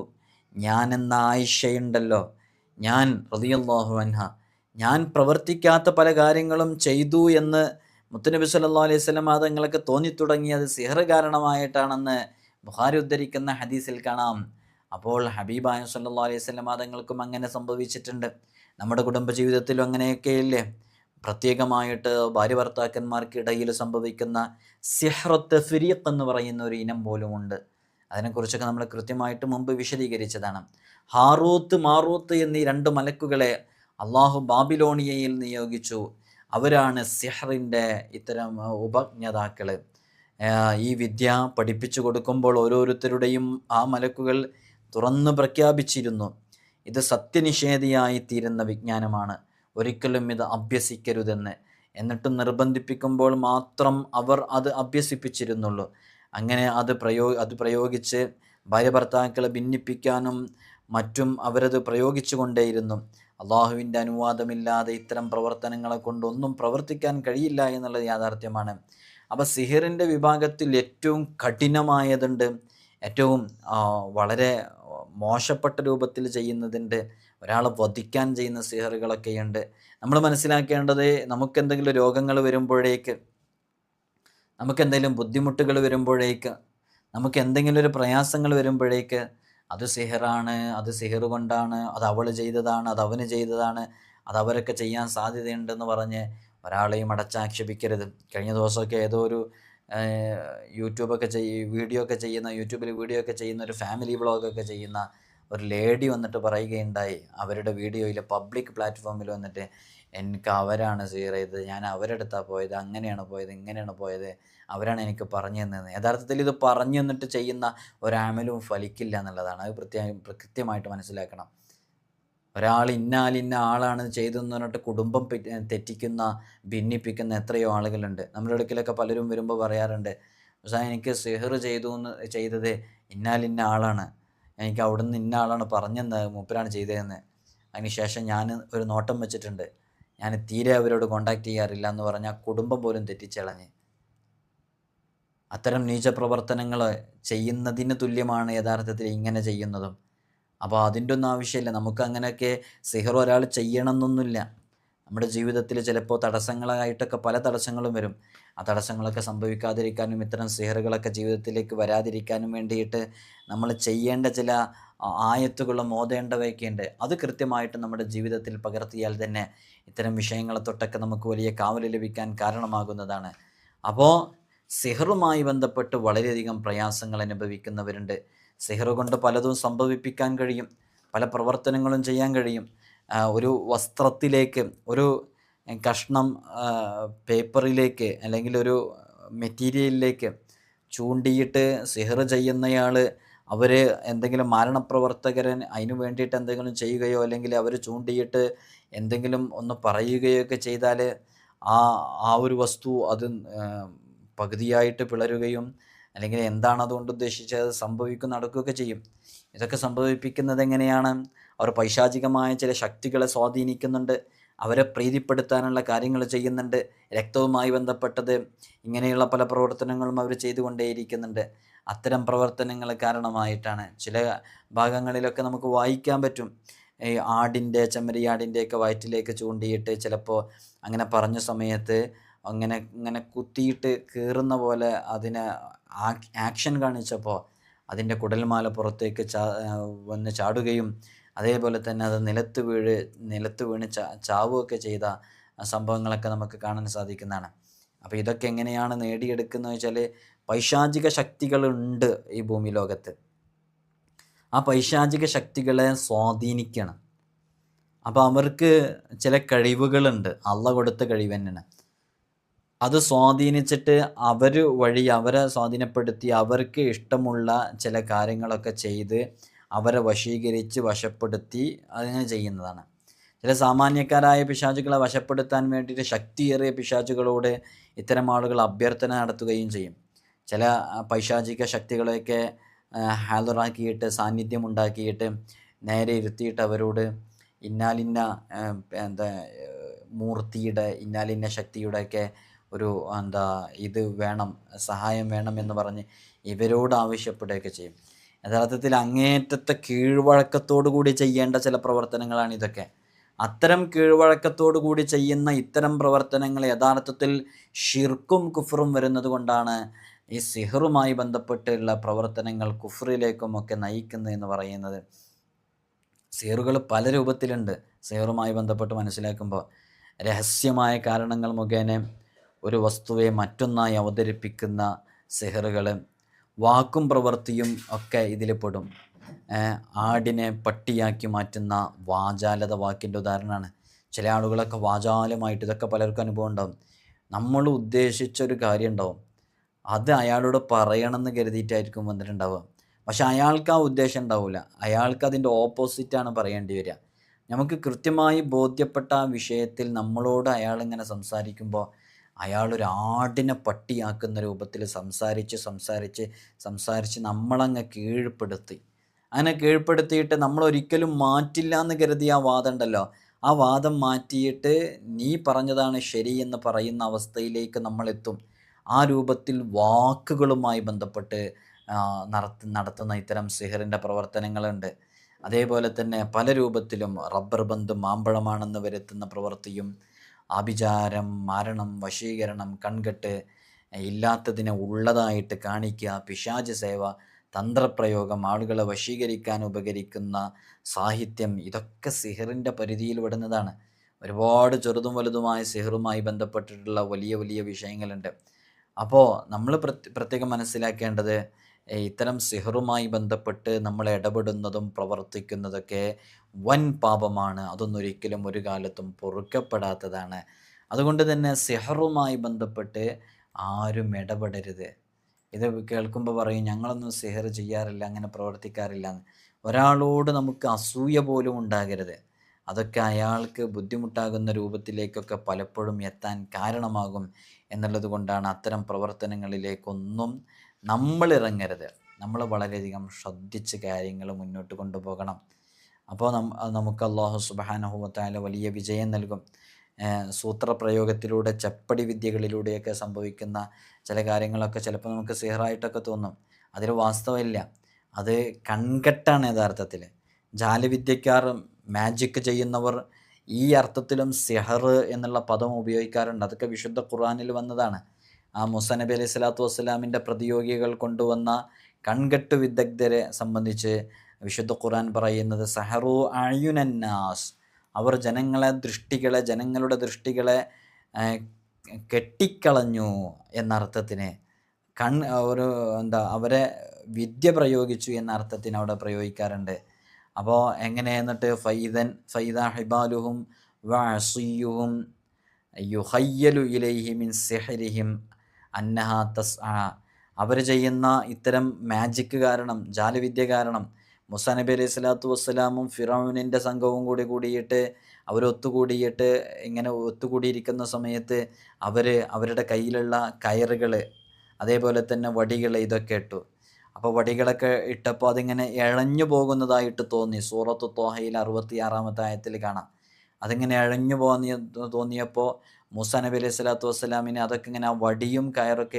S1: ഞാൻ എന്ന ആയിഷയുണ്ടല്ലോ, ഞാൻ റളിയല്ലാഹു അൻഹ, ഞാൻ പ്രവർത്തിക്കാത്ത പല കാര്യങ്ങളും ചെയ്തു എന്ന് മുത്തുനബി സല്ലല്ലാഹു അലൈഹി വസല്ലം തങ്ങൾക്ക് തോന്നിത്തുടങ്ങിയത് സിഹർ കാരണമായിട്ടാണെന്ന് ബുഖാരി ഉദ്ധരിക്കുന്ന ഹദീസിൽ കാണാം. അപ്പോൾ ഹബീബായ സല്ലല്ലാഹു അലൈഹി വസല്ലം തങ്ങൾക്കും അങ്ങനെ സംഭവിച്ചിട്ടുണ്ട്. നമ്മുടെ കുടുംബജീവിതത്തിലും അങ്ങനെയൊക്കെയില്ലേ? പ്രത്യേകമായിട്ട് ഭാര്യ ഭർത്താക്കന്മാർക്കിടയിൽ സംഭവിക്കുന്ന സിഹ്ർ തഫ്രീഖ് എന്ന് പറയുന്ന ഒരു ഇനം പോലുമുണ്ട്. അതിനെക്കുറിച്ചൊക്കെ നമ്മൾ കൃത്യമായിട്ട് മുമ്പ് വിശദീകരിച്ചതാണ്. ഹാറൂത്ത് മാറൂത്ത് എന്നീ 2 മലക്കുകളെ അള്ളാഹു ബാബിലോണിയയിൽ നിയോഗിച്ചു. അവരാണ് സിഹ്റിൻ്റെ ഇത്തരം ഉപജ്ഞാതാക്കൾ. ഈ വിദ്യ പഠിപ്പിച്ചു കൊടുക്കുമ്പോൾ ഓരോരുത്തരുടെയും ആ മലക്കുകൾ തുറന്നു പ്രഖ്യാപിച്ചിരുന്നു, ഇത് സത്യനിഷേധിയായി തീരുന്ന വിജ്ഞാനമാണ്, ഒരിക്കലും ഇത് അഭ്യസിക്കരുതെന്ന്. എന്നിട്ട് നിർബന്ധിപ്പിക്കുമ്പോൾ മാത്രം അവർ അത് അഭ്യസിപ്പിച്ചിരുന്നുള്ളൂ. അങ്ങനെ അത് പ്രയോഗിച്ച് ഭാര്യ ഭർത്താക്കളെ ഭിന്നിപ്പിക്കാനും മറ്റും അവരത് പ്രയോഗിച്ചു കൊണ്ടേയിരുന്നു. അള്ളാഹുവിൻ്റെ അനുവാദമില്ലാതെ ഇത്തരം പ്രവർത്തനങ്ങളെ കൊണ്ടൊന്നും പ്രവർത്തിക്കാൻ കഴിയില്ല എന്നുള്ളത് യാഥാർത്ഥ്യമാണ്. അപ്പോൾ സിഹിറിൻ്റെ വിഭാഗത്തിൽ ഏറ്റവും കഠിനമായതുണ്ട്, ഏറ്റവും വളരെ മോശപ്പെട്ട രൂപത്തിൽ ചെയ്യുന്നതുണ്ട്, ഒരാളെ വധിക്കാൻ ചെയ്യുന്ന സിഹറുകളൊക്കെയുണ്ട്. നമ്മൾ മനസ്സിലാക്കേണ്ടത്, നമുക്കെന്തെങ്കിലും രോഗങ്ങൾ വരുമ്പോഴേക്ക്, നമുക്കെന്തെങ്കിലും ബുദ്ധിമുട്ടുകൾ വരുമ്പോഴേക്ക്, നമുക്ക് എന്തെങ്കിലും ഒരു പ്രയാസങ്ങൾ വരുമ്പോഴേക്ക് അത് സിഹറാണ്, അത് സിഹർ കൊണ്ടാണ്, അത് അവൾ ചെയ്തതാണ്, അത് അവന് ചെയ്തതാണ്, അത് അവരൊക്കെ ചെയ്യാൻ സാധ്യതയുണ്ടെന്ന് പറഞ്ഞ് ഒരാളെയും അടച്ചാക്ഷേപിക്കരുത്. കഴിഞ്ഞ ദിവസമൊക്കെ ഏതോ ഒരു യൂട്യൂബിൽ വീഡിയോ ഒക്കെ ചെയ്യുന്ന ഒരു ഫാമിലി വ്ളോഗൊക്കെ ചെയ്യുന്ന ഒരു ലേഡി വന്നിട്ട് പറയുകയുണ്ടായി, അവരുടെ വീഡിയോയിൽ പബ്ലിക് പ്ലാറ്റ്ഫോമിൽ വന്നിട്ട്, എനിക്ക് അവരാണ് സിഹർ ചെയ്തത്, ഞാൻ അവരെടുത്താണ് പോയത്, അങ്ങനെയാണ് പോയത്, ഇങ്ങനെയാണ് പോയത്, അവരാണ് എനിക്ക് പറഞ്ഞു തന്നത്. യഥാർത്ഥത്തിൽ ഇത് പറഞ്ഞു തന്നിട്ട് ചെയ്യുന്ന ഒരാമലും ഫലിക്കില്ല എന്നുള്ളതാണ്. അത് കൃത്യമായിട്ട് മനസ്സിലാക്കണം. ഒരാൾ ഇന്ന ആളാണ് ചെയ്തതെന്ന് പറഞ്ഞിട്ട് കുടുംബം തെറ്റിക്കുന്ന, ഭിന്നിപ്പിക്കുന്ന എത്രയോ ആളുകളുണ്ട്. നമ്മുടെ ഇടയ്ക്കിലൊക്കെ പലരും വരുമ്പോൾ പറയാറുണ്ട്, പക്ഷേ എനിക്ക് സിഹർ ചെയ്തത് ഇന്ന ആളാണ്, എനിക്ക് അവിടുന്ന് ഇന്ന ആളാണ് പറഞ്ഞെന്ന്, മൂപ്പരാണ് ചെയ്തതെന്ന്. അതിനുശേഷം ഞാൻ ഒരു നോട്ടം വെച്ചിട്ടുണ്ട്, ഞാൻ തീരെ അവരോട് കോണ്ടാക്ട് ചെയ്യാറില്ല എന്ന് പറഞ്ഞാൽ കുടുംബം പോലും തെറ്റിച്ചളഞ്ഞ്. അത്തരം നീച പ്രവർത്തനങ്ങൾ ചെയ്യുന്നതിന് തുല്യമാണ് യഥാർത്ഥത്തിൽ ഇങ്ങനെ ചെയ്യുന്നതും. അപ്പോൾ അതിൻ്റെ ഒന്നും ആവശ്യമില്ല. നമുക്ക് അങ്ങനെയൊക്കെ സിഹർ ഒരാൾ ചെയ്യണമെന്നൊന്നുമില്ല. നമ്മുടെ ജീവിതത്തിൽ ചിലപ്പോൾ തടസ്സങ്ങളായിട്ടൊക്കെ പല തടസ്സങ്ങളും വരും. ആ തടസ്സങ്ങളൊക്കെ സംഭവിക്കാതിരിക്കാനും ഇത്തരം സിഹറുകളൊക്കെ ജീവിതത്തിലേക്ക് വരാതിരിക്കാനും വേണ്ടിയിട്ട് നമ്മൾ ചെയ്യേണ്ട ചില ആയത്തുകളും ഓതേണ്ടവയൊക്കെ ഉണ്ട്. അത് കൃത്യമായിട്ട് നമ്മുടെ ജീവിതത്തിൽ പകർത്തിയാൽ തന്നെ ഇത്തരം വിഷയങ്ങളെ തൊട്ടൊക്കെ നമുക്ക് വലിയ കാവൽ ലഭിക്കാൻ കാരണമാകുന്നതാണ്. അപ്പോൾ സിഹറുമായി ബന്ധപ്പെട്ട് വളരെയധികം പ്രയാസങ്ങൾ അനുഭവിക്കുന്നവരുണ്ട്. സിഹർ കൊണ്ട് പലതും സംഭവിപ്പിക്കാൻ കഴിയും, പല പ്രവർത്തനങ്ങളും ചെയ്യാൻ കഴിയും. ഒരു വസ്ത്രത്തിലേക്ക്, ഒരു കഷ്ണം പേപ്പറിലേക്ക്, അല്ലെങ്കിൽ ഒരു മെറ്റീരിയലിലേക്ക് ചൂണ്ടിയിട്ട് സിഹർ ചെയ്യുന്നയാൾ അവർ എന്തെങ്കിലും മാരണപ്രവർത്തകരൻ അതിനു വേണ്ടിയിട്ട് എന്തെങ്കിലും ചെയ്യുകയോ അല്ലെങ്കിൽ അവർ ചൂണ്ടിയിട്ട് എന്തെങ്കിലും ഒന്ന് പറയുകയോ ഒക്കെ ചെയ്താൽ ആ ഒരു വസ്തു അത് പകുതിയായിട്ട് പിളരുകയും അല്ലെങ്കിൽ എന്താണ് അതുകൊണ്ട് ഉദ്ദേശിച്ചത് സംഭവിക്കും, നടക്കുകയൊക്കെ ചെയ്യും. ഇതൊക്കെ സംഭവിപ്പിക്കുന്നത് എങ്ങനെയാണ്? അവർ പൈശാചികമായ ചില ശക്തികളെ സ്വാധീനിക്കുന്നുണ്ട്, അവരെ പ്രീതിപ്പെടുത്താനുള്ള കാര്യങ്ങൾ ചെയ്യുന്നുണ്ട്. രക്തവുമായി ബന്ധപ്പെട്ടത് ഇങ്ങനെയുള്ള പല പ്രവർത്തനങ്ങളും അവർ ചെയ്തുകൊണ്ടേയിരിക്കുന്നുണ്ട്. അത്തരം പ്രവർത്തനങ്ങൾ കാരണമായിട്ടാണ് ചില ഭാഗങ്ങളിലൊക്കെ നമുക്ക് വായിക്കാൻ പറ്റും, ഈ ചെമ്മരിയാടിൻ്റെയൊക്കെ വയറ്റിലേക്ക് ചൂണ്ടിയിട്ട് ചിലപ്പോൾ അങ്ങനെ പറഞ്ഞ സമയത്ത് ഇങ്ങനെ കുത്തിയിട്ട് കീറുന്ന പോലെ അതിനെ ആക്ഷൻ കാണിച്ചപ്പോൾ അതിൻ്റെ കുടൽമാല പുറത്തേക്ക് വന്ന് ചാടുകയും അതേപോലെ തന്നെ അത് നിലത്ത് വീണ് ചാവുകയൊക്കെ ചെയ്ത സംഭവങ്ങളൊക്കെ നമുക്ക് കാണാൻ സാധിക്കുന്നതാണ്. അപ്പോൾ ഇതൊക്കെ എങ്ങനെയാണ് നേടിയെടുക്കുന്നത് വെച്ചാൽ പൈശാചിക ശക്തികളുണ്ട് ഈ ഭൂമി ലോകത്ത്. ആ പൈശാചിക ശക്തികളെ സ്വാധീനിക്കണം. അപ്പോൾ അവർക്ക് ചില കഴിവുകളുണ്ട്, അള്ള കൊടുത്ത കഴിവ് തന്നെയാണ്. അത് സ്വാധീനിച്ചിട്ട് അവർ വഴി അവരെ സ്വാധീനപ്പെടുത്തി അവർക്ക് ഇഷ്ടമുള്ള ചില കാര്യങ്ങളൊക്കെ ചെയ്ത് അവരെ വശീകരിച്ച് വശപ്പെടുത്തി അങ്ങനെ ചെയ്യുന്നതാണ്. ചില സാമാന്യക്കാരായ പിശാചുകളെ വശപ്പെടുത്താൻ വേണ്ടിയിട്ട് ശക്തിയേറിയ പിശാചുകളോട് ഇത്തരം ആളുകൾ അഭ്യർത്ഥന നടത്തുകയും ചെയ്യും. ചില പൈശാചിക ശക്തികളെയൊക്കെ ഹാജറാക്കിയിട്ട് സാന്നിധ്യം ഉണ്ടാക്കിയിട്ട് നേരെ ഇരുത്തിയിട്ട് അവരോട് ഇന്നാലിന്ന മൂർത്തിയുടെ ഇന്നാലിന്ന ശക്തിയുടെയൊക്കെ ഒരു ഇത് വേണം, സഹായം വേണം എന്ന് പറഞ്ഞ് ഇവരോട് ആവശ്യപ്പെടുകയൊക്കെ ചെയ്യും. യഥാർത്ഥത്തിൽ അങ്ങേയറ്റത്തെ കീഴ്വഴക്കത്തോടു കൂടി ചെയ്യേണ്ട ചില പ്രവർത്തനങ്ങളാണ് ഇതൊക്കെ. അത്തരം കീഴ്വഴക്കത്തോടു കൂടി ചെയ്യുന്ന ഇത്തരം പ്രവർത്തനങ്ങൾ യഥാർത്ഥത്തിൽ ഷിർക്കും കുഫറും വരുന്നത് കൊണ്ടാണ് ഈ സിഹറുമായി ബന്ധപ്പെട്ടുള്ള പ്രവർത്തനങ്ങൾ കുഫറിലേക്കും ഒക്കെ നയിക്കുന്നത് എന്ന് പറയുന്നത്. സിഹറുകൾ പല രൂപത്തിലുണ്ട്. സിഹറുമായി ബന്ധപ്പെട്ട് മനസ്സിലാക്കുമ്പോൾ രഹസ്യമായ കാരണങ്ങൾ മുഖേന ഒരു വസ്തുവെ മറ്റൊന്നായി അവതരിപ്പിക്കുന്ന സിഹറുകൾ, വാക്കും പ്രവൃത്തിയും ഒക്കെ ഇതിൽ പെടും. ആടിനെ പട്ടിയാക്കി മാറ്റുന്ന വാചാലത വാക്കിൻ്റെ ഉദാഹരണമാണ്. ചില ആളുകളൊക്കെ വാചാലമായിട്ട്, ഇതൊക്കെ പലർക്കും അനുഭവം ഉണ്ടാവും. നമ്മൾ ഉദ്ദേശിച്ചൊരു കാര്യം ഉണ്ടാവും, അത് അയാളോട് പറയണമെന്ന് കരുതിയിട്ടായിരിക്കും വന്നിട്ടുണ്ടാവുക. പക്ഷെ അയാൾക്ക് ആ ഉദ്ദേശം ഉണ്ടാവില്ല, അയാൾക്ക് അതിൻ്റെ ഓപ്പോസിറ്റാണ് പറയേണ്ടി വരിക. നമുക്ക് കൃത്യമായി ബോധ്യപ്പെട്ട ആ വിഷയത്തിൽ നമ്മളോട് അയാളിങ്ങനെ സംസാരിക്കുമ്പോൾ അയാളൊരു ആടിനെ പട്ടിയാക്കുന്ന രൂപത്തിൽ സംസാരിച്ച് നമ്മളങ്ങ് കീഴ്പ്പെടുത്തി. അങ്ങനെ കീഴ്പ്പെടുത്തിയിട്ട് നമ്മളൊരിക്കലും മാറ്റില്ല എന്ന് കരുതിയ ആ വാദം ഉണ്ടല്ലോ, ആ വാദം മാറ്റിയിട്ട് നീ പറഞ്ഞതാണ് ശരി എന്ന് പറയുന്ന അവസ്ഥയിലേക്ക് നമ്മളെത്തും. ആ രൂപത്തിൽ വാക്കുകളുമായി ബന്ധപ്പെട്ട് നടത്തുന്ന ഇത്തരം സിഹറിൻ്റെ പ്രവർത്തനങ്ങളുണ്ട്. അതേപോലെ തന്നെ പല രൂപത്തിലും റബ്ബർ ബന്ധ് മാമ്പഴമാണെന്ന് വരുത്തുന്ന പ്രവൃത്തിയും, ആഭിചാരം, മാരണം, വശീകരണം, കൺകെട്ട്, ഇല്ലാത്തതിനെ ഉള്ളതായിട്ട് കാണിക്കുക, പിശാച് സേവ, തന്ത്രപ്രയോഗം, ആളുകളെ വശീകരിക്കാൻ ഉപകരിക്കുന്ന സാഹിത്യം, ഇതൊക്കെ സിഹറിൻ്റെ പരിധിയിൽ വിടുന്നതാണ്. ഒരുപാട് ചെറുതും വലുതുമായ സിഹറുമായി ബന്ധപ്പെട്ടിട്ടുള്ള വലിയ വലിയ വിഷയങ്ങളുണ്ട്. അപ്പോൾ നമ്മൾ പ്രത്യേകം മനസ്സിലാക്കേണ്ടത്, ഇത്തരം സിഹറുമായി ബന്ധപ്പെട്ട് നമ്മൾ ഇടപെടുന്നതും പ്രവർത്തിക്കുന്നതൊക്കെ വൻ പാപമാണ്. അതൊന്നൊരിക്കലും ഒരു കാലത്തും പൊറുക്കപ്പെടാത്തതാണ്. അതുകൊണ്ട് തന്നെ സിഹറുമായി ബന്ധപ്പെട്ട് ആരും ഇടപെടരുത്. ഇത് കേൾക്കുമ്പോൾ പറയും ഞങ്ങളൊന്നും സിഹർ ചെയ്യാറില്ല, അങ്ങനെ പ്രവർത്തിക്കാറില്ല എന്ന്. ഒരാളോട് നമുക്ക് അസൂയ പോലും ഉണ്ടാകരുത്. അതൊക്കെ അയാൾക്ക് ബുദ്ധിമുട്ടാകുന്ന രൂപത്തിലേക്കൊക്കെ പലപ്പോഴും എത്താൻ കാരണമാകും എന്നുള്ളത് കൊണ്ടാണ് അത്തരം പ്രവർത്തനങ്ങളിലേക്കൊന്നും നമ്മൾ ഇറങ്ങരുത്. നമ്മൾ വളരെയധികം ശ്രദ്ധിച്ച് കാര്യങ്ങൾ മുന്നോട്ട് കൊണ്ടുപോകണം. അപ്പോൾ നമുക്ക് അല്ലാഹു സുബ്ഹാനഹു വ തആല വലിയ വിജയം നൽകും. സൂത്രപ്രയോഗത്തിലൂടെ ചപ്പടി വിദ്യകളിലൂടെയൊക്കെ സംഭവിക്കുന്ന ചില കാര്യങ്ങളൊക്കെ ചിലപ്പോൾ നമുക്ക് സിഹറായിട്ടൊക്കെ തോന്നും. അതിൽ വാസ്തവമില്ല. അത് കൺകെട്ടാണ് യഥാർത്ഥത്തിൽ. ജാലവിദ്യക്കാർ, മാജിക് ചെയ്യുന്നവർ ഈ അർത്ഥത്തിലും സിഹർ എന്നുള്ള പദം ഉപയോഗിക്കാറുണ്ട്. അതൊക്കെ വിശുദ്ധ ഖുർആനിൽ വന്നതാണ്. ആ മൂസ നബി അലൈഹി സ്വലാത്തു വസ്സലാമിൻ്റെ പ്രതിയോഗികൾ കൊണ്ടുവന്ന കൺകെട്ട് വിദഗ്ധരെ സംബന്ധിച്ച് വിശുദ്ധ ഖുർആൻ പറയുന്നത് സഹറു അയുനന്നാസ്, അവർ ജനങ്ങളുടെ ദൃഷ്ടികളെ കെട്ടിക്കളഞ്ഞു എന്നർത്ഥത്തിന്, ഒരു അവരെ വിദ്യ പ്രയോഗിച്ചു എന്ന അർത്ഥത്തിന് അവിടെ പ്രയോഗിക്കാറുണ്ട്. അപ്പോൾ എങ്ങനെ എന്നിട്ട് ഫൈദ ഹിബാലുഹും വഅസിയുഹും യുഹയ്യലു ഇലൈഹി മിൻ സിഹ്രിഹിം അന്നഹ തസ്ആ, അവർ ചെയ്യുന്ന ഇത്തരം മാജിക്ക് കാരണം, ജാലവിദ്യ കാരണം മൂസാ നബി അലൈഹി സ്വലാത്തു വസ്സലാമും ഫിറൗനിൻ്റെ സംഘവും കൂടിയിട്ട് ഇങ്ങനെ ഒത്തുകൂടിയിരിക്കുന്ന സമയത്ത് അവരുടെ കയ്യിലുള്ള കയറുകൾ, അതേപോലെ തന്നെ വടികൾ, ഇതൊക്കെ ഇട്ടു. അപ്പോൾ വടികളൊക്കെ ഇട്ടപ്പോൾ അതിങ്ങനെ ഇഴഞ്ഞു പോകുന്നതായിട്ട് തോന്നി. സൂറത്തു ത്വാഹയിൽ 66-ാമത്തെ ആയത്തിൽ കാണാം. അതിങ്ങനെ ഇഴഞ്ഞു തോന്നിയപ്പോൾ മൂസാ നബി അലൈഹി സ്വലാത്തു വസ്സലാമിന് അതൊക്കെ ഇങ്ങനെ ആ വടിയും കയറൊക്കെ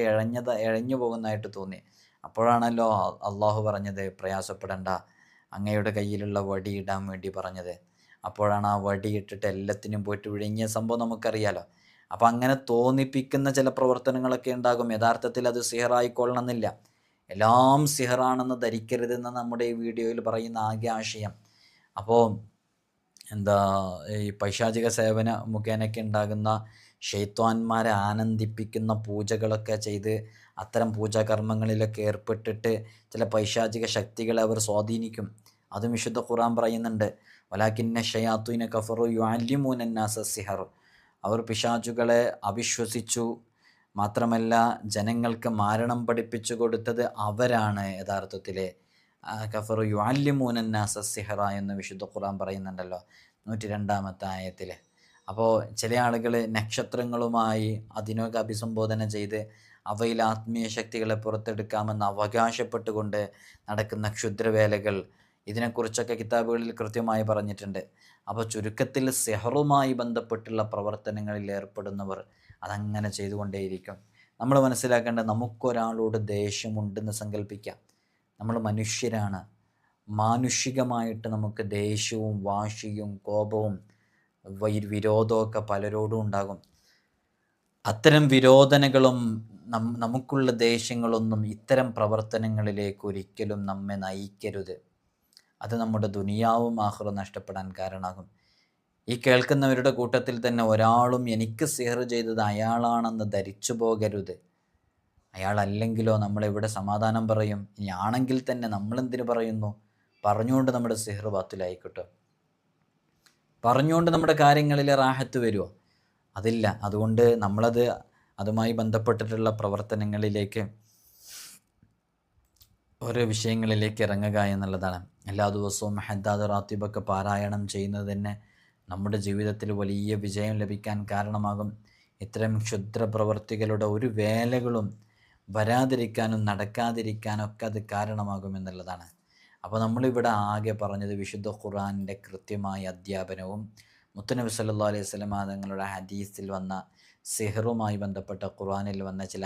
S1: ഇഴഞ്ഞു പോകുന്നതായിട്ട് തോന്നി. അപ്പോഴാണല്ലോ അള്ളാഹു പറഞ്ഞത് പ്രയാസപ്പെടേണ്ട, അങ്ങയുടെ കയ്യിലുള്ള വടി ഇടാൻ വേണ്ടി പറഞ്ഞത്. അപ്പോഴാണ് ആ വടി ഇട്ടിട്ട് എല്ലാത്തിനും പോയിട്ട് വിഴുങ്ങിയ സംഭവം നമുക്കറിയാലോ. അപ്പം അങ്ങനെ തോന്നിപ്പിക്കുന്ന ചില പ്രവർത്തനങ്ങളൊക്കെ ഉണ്ടാകും. യഥാർത്ഥത്തിൽ അത് സിഹറായിക്കൊള്ളണമെന്നില്ല. എല്ലാം സിഹറാണെന്ന് ധരിക്കരുതെന്ന് നമ്മുടെ ഈ വീഡിയോയിൽ പറയുന്ന ആകെ ആശയം. അപ്പോൾ ഈ പൈശാചിക സേവന മുഖേനയ്ക്ക് ഉണ്ടാകുന്ന ഷെയ്ത്വാന്മാരെ ആനന്ദിപ്പിക്കുന്ന പൂജകളൊക്കെ ചെയ്ത് അത്തരം പൂജാകർമ്മങ്ങളിലൊക്കെ ഏർപ്പെട്ടിട്ട് ചില പൈശാചിക ശക്തികളെ അവർ സ്വാധീനിക്കും. അതും വിശുദ്ധ ഖുർആൻ പറയുന്നുണ്ട്, വലാകിന്ന ശയാത്തീന കഫറു യുഅല്ലിമൂന അന്നാസ സിഹർ, അവർ പിശാചുകളെ അവിശ്വസിച്ചു, മാത്രമല്ല ജനങ്ങൾക്ക് മാരണം പഠിപ്പിച്ചു കൊടുത്തത് അവരാണ്. യഥാർത്ഥത്തിൽ കഫറു യുഅല്ലിമൂന അന്നാസ സിഹറ എന്ന് വിശുദ്ധ ഖുർആൻ പറയുന്നുണ്ടല്ലോ 102-ാമത്തെ ആയത്തിൽ. അപ്പോൾ ചില ആളുകൾ നക്ഷത്രങ്ങളുമായി അതിനൊക്കെ അഭിസംബോധന ചെയ്ത് അവയിൽ ആത്മീയ ശക്തികളെ പുറത്തെടുക്കാമെന്ന് അവകാശപ്പെട്ടുകൊണ്ട് നടക്കുന്ന ക്ഷുദ്രവേലകൾ, ഇതിനെക്കുറിച്ചൊക്കെ കിതാബുകളിൽ കൃത്യമായി പറഞ്ഞിട്ടുണ്ട്. അപ്പോൾ ചുരുക്കത്തിൽ സിഹറുമായി ബന്ധപ്പെട്ടുള്ള പ്രവർത്തനങ്ങളിൽ ഏർപ്പെടുന്നവർ അതങ്ങനെ ചെയ്തുകൊണ്ടേയിരിക്കും. നമ്മൾ മനസ്സിലാക്കേണ്ടത്, നമുക്കൊരാളോട് ദേഷ്യമുണ്ടെന്ന് സങ്കല്പിക്കാം. നമ്മൾ മനുഷ്യരാണ്. മാനുഷികമായിട്ട് നമുക്ക് ദേഷ്യവും വാശിയും കോപവും വിരോധമൊക്കെ പലരോടും ഉണ്ടാകും. അത്തരം വിരോധനകളും നമുക്കുള്ള ദേഷ്യങ്ങളൊന്നും ഇത്തരം പ്രവർത്തനങ്ങളിലേക്ക് ഒരിക്കലും നമ്മെ നയിക്കരുത്. അത് നമ്മുടെ ദുനിയാവും ആഖിറവും നഷ്ടപ്പെടാൻ കാരണമാകും. ഈ കേൾക്കുന്നവരുടെ കൂട്ടത്തിൽ തന്നെ ഒരാളും എനിക്ക് സിഹർ ചെയ്തത് അയാളാണെന്ന് ധരിച്ചു പോകരുത്. അയാളല്ലെങ്കിലോ നമ്മളെവിടെ സമാധാനം പറയും? ഇനി ആണെങ്കിൽ തന്നെ നമ്മളെന്തിനു പറയുന്നു? പറഞ്ഞുകൊണ്ട് നമ്മുടെ സിഹർ ബാത്തിലായിക്കോട്ടെ, പറഞ്ഞുകൊണ്ട് നമ്മുടെ കാര്യങ്ങളിൽ റാഹത്ത് വരുമോ? അതില്ല. അതുകൊണ്ട് അതുമായി ബന്ധപ്പെട്ടിട്ടുള്ള പ്രവർത്തനങ്ങളിലേക്ക്, ഓരോ വിഷയങ്ങളിലേക്ക് ഇറങ്ങുക എന്നുള്ളതാണ്. എല്ലാ ദിവസവും ഹദ്ദാദ് റാത്തിബൊക്കെ പാരായണം ചെയ്യുന്നത് തന്നെ നമ്മുടെ ജീവിതത്തിൽ വലിയ വിജയം ലഭിക്കാൻ കാരണമാകും. ഇത്തരം ക്ഷുദ്ര പ്രവർത്തികളുടെ ഒരു വേലകളും വരാതിരിക്കാനും നടക്കാതിരിക്കാനൊക്കെ അത് കാരണമാകുമെന്നുള്ളതാണ്. അപ്പോൾ നമ്മളിവിടെ ആകെ പറഞ്ഞത് വിശുദ്ധ ഖുർആനിൻ്റെ കൃത്യമായ അധ്യാപനവും മുത്തുനബി സല്ലല്ലാഹു അലൈഹി വസല്ലം തങ്ങളുടെ ഹദീസിൽ വന്ന സിഹറുമായി ബന്ധപ്പെട്ട ഖുർആനിൽ വന്ന ചില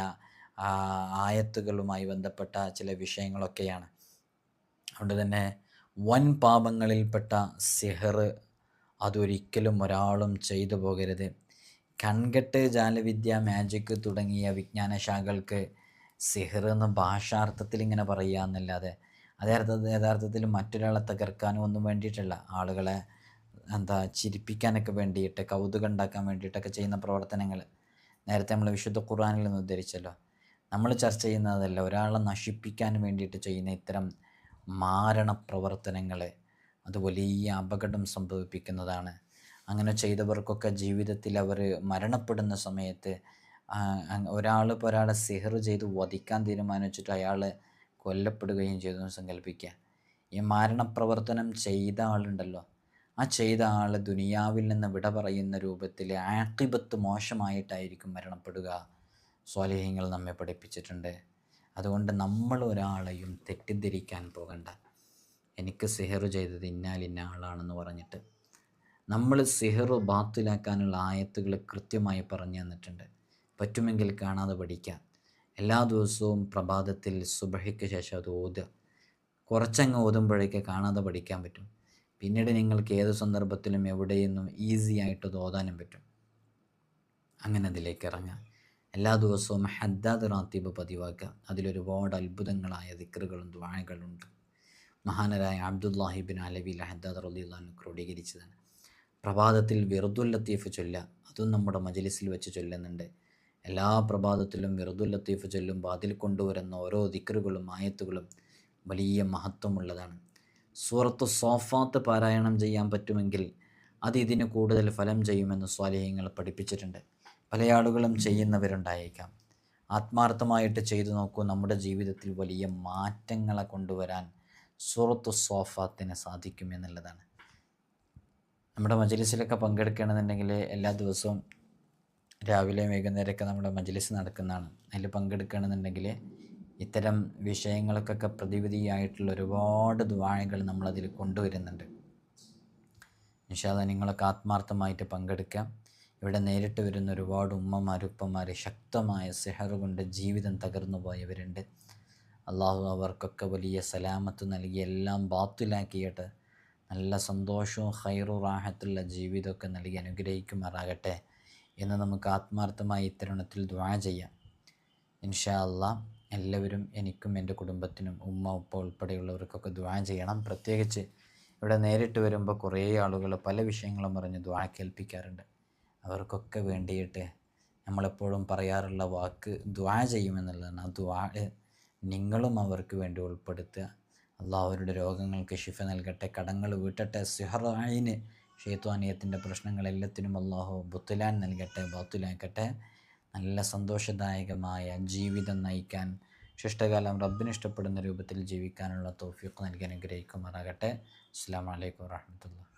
S1: ആയത്തുകളുമായി ബന്ധപ്പെട്ട ചില വിഷയങ്ങളൊക്കെയാണ്. അതുകൊണ്ട് തന്നെ വൻ പാപങ്ങളിൽപ്പെട്ട സിഹർ അതൊരിക്കലും ഒരാളും ചെയ്തു പോകരുത്. കൺകെട്ട്, ജാലവിദ്യ, മാജിക് തുടങ്ങിയ വിജ്ഞാനശാഖകൾക്ക് സിഹർ എന്ന് ഭാഷാർത്ഥത്തിൽ ഇങ്ങനെ പറയുക എന്നല്ലാതെ യഥാർത്ഥത്തിൽ മറ്റൊരാളെ തകർക്കാനും ഒന്നും വേണ്ടിയിട്ടല്ല. ആളുകളെ ചിരിപ്പിക്കാനൊക്കെ വേണ്ടിയിട്ട്, കൗതുകം ഉണ്ടാക്കാൻ വേണ്ടിയിട്ടൊക്കെ ചെയ്യുന്ന പ്രവർത്തനങ്ങൾ നേരത്തെ നമ്മൾ വിശുദ്ധ ഖുർആനിൽ നിന്ന് ഉദ്ധരിച്ചല്ലോ. നമ്മൾ ചർച്ച ചെയ്യുന്നതല്ല, ഒരാളെ നശിപ്പിക്കാൻ വേണ്ടിയിട്ട് ചെയ്യുന്ന ഇത്തരം മാരണ പ്രവർത്തനങ്ങൾ അത് വലിയ അപകടം സംഭവിപ്പിക്കുന്നതാണ്. അങ്ങനെ ചെയ്തവർക്കൊക്കെ ജീവിതത്തിൽ അവർ മരണപ്പെടുന്ന സമയത്ത് ഇപ്പോൾ ഒരാളെ സിഹർ ചെയ്ത് വധിക്കാൻ തീരുമാനിച്ചിട്ട് അയാൾ കൊല്ലപ്പെടുകയും ചെയ്തു സങ്കല്പിക്കുക. ഈ മാരണപ്രവർത്തനം ചെയ്ത ആളുണ്ടല്ലോ, ആ ചെയ്ത ആൾ ദുനിയാവിൽ നിന്ന് വിട പറയുന്ന രൂപത്തിൽ ആഖിബത്ത് മോശമായിട്ടായിരിക്കും മരണപ്പെടുക. സ്വാലിഹീങ്ങൾ നമ്മെ പഠിപ്പിച്ചിട്ടുണ്ട്. അതുകൊണ്ട് നമ്മൾ ഒരാളെയും തെറ്റിദ്ധരിക്കാൻ പോകണ്ട. എനിക്ക് സിഹർ ചെയ്തത് ഇന്നാലിന്ന ആളാണെന്ന് പറഞ്ഞിട്ട് നമ്മൾ സിഹറ് ബാത്തിലാക്കാനുള്ള ആയത്തുകൾ കൃത്യമായി പറഞ്ഞു തന്നിട്ടുണ്ട്. പറ്റുമെങ്കിൽ കാണാതെ പഠിക്കുക. എല്ലാ ദിവസവും പ്രഭാതത്തിൽ സുബഹിക്ക് ശേഷം അത് ഓതുക. കുറച്ചങ്ങ് ഓതുമ്പോഴേക്ക് കാണാതെ പഠിക്കാൻ പറ്റും. പിന്നീട് നിങ്ങൾക്ക് ഏത് സന്ദർഭത്തിലും എവിടെയൊന്നും ഈസി ആയിട്ട് അത് ഓതാനും പറ്റും. അങ്ങനെ അതിലേക്ക് ഇറങ്ങുക. എല്ലാ ദിവസവും ഹദ്ദാദ് റാത്തീബ് പതിവാക്കുക. അതിലൊരുപാട് അത്ഭുതങ്ങളായ ദിക്റുകളും ദുആകളുണ്ട്. മഹാനരായ അബ്ദുല്ലാഹിബിൻ അലവി ഹദ്ദാദ് റളിയല്ലാഹു അൻഹു ക്രോഡീകരിച്ചതാണ്. പ്രഭാതത്തിൽ വിറുദുൽ ലത്തീഫ് ചൊല്ലുക. അതും നമ്മുടെ മജ്ലിസിൽ വെച്ച് ചൊല്ലുന്നുണ്ട്. എല്ലാ പ്രഭാതത്തിലും വിറുദുൽ ലത്തീഫ് ചൊല്ലുമ്പോൾ അതിൽ കൊണ്ടുവരുന്ന ഓരോ ദിക്റുകളും ആയത്തുകളും വലിയ മഹത്വമുള്ളതാണ്. സൂറത്തു സോഫാത്ത് പാരായണം ചെയ്യാൻ പറ്റുമെങ്കിൽ അത് ഇതിന് കൂടുതൽ ഫലം ചെയ്യുമെന്ന് സ്വാലിഹ്യങ്ങൾ പഠിപ്പിച്ചിട്ടുണ്ട്. പല ആളുകളും ചെയ്യുന്നവരുണ്ടായേക്കാം. ആത്മാർത്ഥമായിട്ട് ചെയ്തു നോക്കൂ. നമ്മുടെ ജീവിതത്തിൽ വലിയ മാറ്റങ്ങളെ കൊണ്ടുവരാൻ സൂറത്തു സോഫാത്തിന് സാധിക്കുമെന്നുള്ളതാണ്. നമ്മുടെ മജ്ലിസിലൊക്കെ പങ്കെടുക്കണമെന്നുണ്ടെങ്കിൽ എല്ലാ ദിവസവും രാവിലെ വൈകുന്നേരമൊക്കെ നമ്മുടെ മജ്ലിസ് നടക്കുന്നതാണ്. അതിൽ പങ്കെടുക്കണമെന്നുണ്ടെങ്കിൽ ഇത്തരം വിഷയങ്ങൾക്കൊക്കെ പ്രതിവിധിയായിട്ടുള്ള ഒരുപാട് ദുആകൾ നമ്മളതിൽ കൊണ്ടുവരുന്നുണ്ട്. ഇൻഷാ അല്ലാഹ് നിങ്ങളൊക്കെ ആത്മാർത്ഥമായിട്ട് പങ്കെടുക്കാം. ഇവിടെ നേരിട്ട് വരുന്ന ഒരുപാട് ഉമ്മമാർ ഉപ്പമാർ ശക്തമായ സിഹർ കൊണ്ട് ജീവിതം തകർന്നു പോയവരുണ്ട്. അള്ളാഹു അവർക്കൊക്കെ വലിയ സലാമത്ത് നൽകി എല്ലാം ബാത്തിലാക്കിയിട്ട് നല്ല സന്തോഷവും ഖൈറും റാഹത്തുള്ള ജീവിതമൊക്കെ നൽകി അനുഗ്രഹിക്കുമാറാകട്ടെ എന്ന് നമുക്ക് ആത്മാർത്ഥമായി ഇത്തരുണത്തിൽ ദുആ ചെയ്യാം. ഇൻഷാ അല്ലാഹ് എല്ലാവരും എനിക്കും എൻ്റെ കുടുംബത്തിനും ഉമ്മ ഉപ്പ ഉൾപ്പെടെയുള്ളവർക്കൊക്കെ ദുആ ചെയ്യണം. പ്രത്യേകിച്ച് ഇവിടെ നേരിട്ട് വരുമ്പോൾ കുറേ ആളുകൾ പല വിഷയങ്ങളും പറഞ്ഞ് ദുആ കേൾപ്പിക്കാറുണ്ട്. അവർക്കൊക്കെ വേണ്ടിയിട്ട് നമ്മളെപ്പോഴും പറയാറുള്ള വാക്ക് ദുആ ചെയ്യുമെന്നുള്ളതാണ്. ആ ദുആ നിങ്ങളും അവർക്ക് വേണ്ടി ഉൾപ്പെടുത്തുക. അള്ളാഹു അവരുടെ രോഗങ്ങൾക്ക് ശിഫ നൽകട്ടെ, കടങ്ങൾ വീട്ടട്ടെ, സിഹർ ഐന് ഷൈത്വാനിയത്തിൻ്റെ പ്രശ്നങ്ങളെല്ലാത്തിനും അള്ളാഹു ബുത്തുലാൻ നൽകട്ടെ, ബാത്തുലാക്കട്ടെ. നല്ല സന്തോഷദായകമായ ജീവിതം നയിക്കാൻ, ശിഷ്ടകാലം റബ്ബിന് ഇഷ്ടപ്പെടുന്ന രൂപത്തിൽ ജീവിക്കാനുള്ള തൗഫീഖ് നൽകി അനുഗ്രഹിക്കുമാറാകട്ടെ. അസ്സലാമു അലൈക്കും വറഹ്മത്തുള്ളാഹി.